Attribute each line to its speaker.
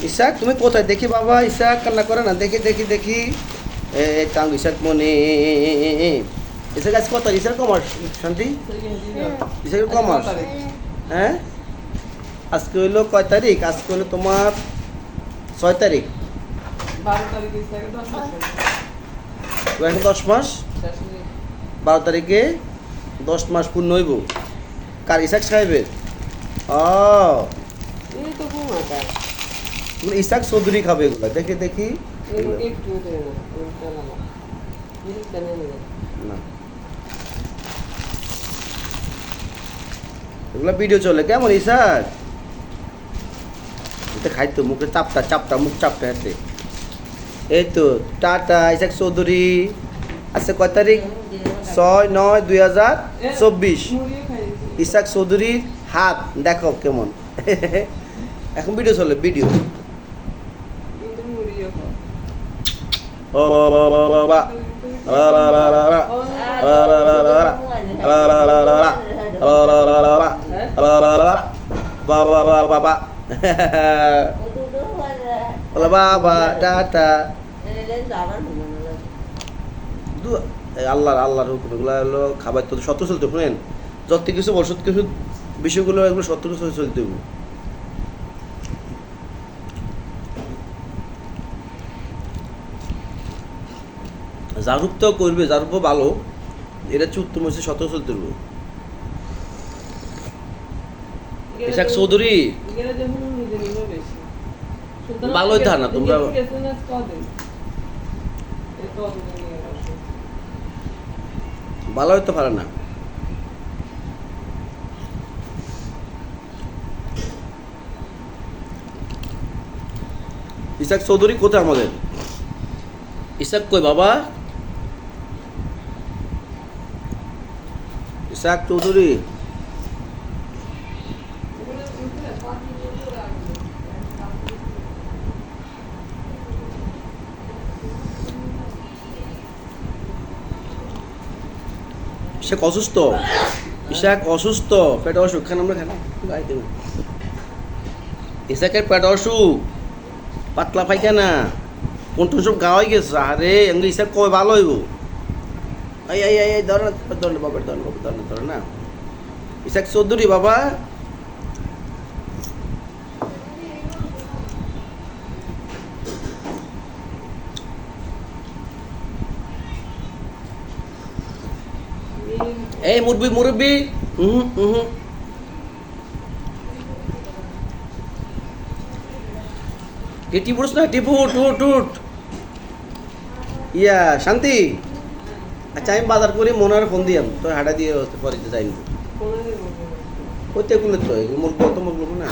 Speaker 1: ইসাক তুমি কোথায় দেখি বাবা? ইসাক কান্না করে না, দেখি দেখি দেখি। টাং ইসাক মনে। ইসাক আজ কত? ইসাক কমার্স শান্তি। ইসাকের কমার্স। হ্যাঁ, আজকে হইলো কয় তারিখ? আজকে হলো তোমার 6 তারিখ। 10 মাস। 12 তারিখে 10 মাস পূর্ণ হইব। কার? ইসাক সাহেবের। ও ইসাক চৌধুরী খাবে এগুলো, দেখি দেখি। না, এগুলো ভিডিও চলে কেমন ইসাক? এটা খাইতো মুখে চাপটা চাপটা, মুখ চাপটা হাতে। এই তো টাটা ইসাক চৌধুরী। আজকে কয় তারিখ? 6/9/2024। ইসাক চৌধুরীর হাত দেখো কেমন। এখন ভিডিও চলে, ভিডিও। ও বাবা বাবা বাবা টাটা। আল্লাহর হুকুম, এগুলো হলো খাবার তো সত্য চলতে শুনেন। যত কিছু অসৎ কিছু বিষয়গুলো এগুলো সত্য কিছু চলতে হবে। জারুপ তো করবে, জারুপও ভালো। এটা হচ্ছে উত্তম হচ্ছে সত্য চলতে হবে। ইসাক চৌধুরী ভালোই থা না তোমরা। ভালো হইতে পারে না। ইসাক চৌধুরী কোথায় আমাদের? ইসাক কই বাবা? ইসাক চৌধুরী ইসাক অসুস্থ। ইসাক অসুস্থ, পেট অসুখ। খান আমরা খান গাই দেব। ইসাকের পেট অসুখ, পাতলা পায়খানা, কোন সব গাওয়াই গেছে। আরে এমনি ইসাক কবে ভালো হইব? এই এই এই ধর না, ধর না বাবার, ধর না বাবা, ধর না, ধর না। ইসাক চৌধুরী বাবা। এই মুরব্বি মুরব্বি। টিপুস না, টিপু টুট টুট। ইয়া শান্তি। আচ্ছা আমি বাজার করি, মনের ফোন দিয়াম তোর হাঁটা দিয়ে পরে যাইনি হইতে কুলে তো মুরগ তো মুরগ না।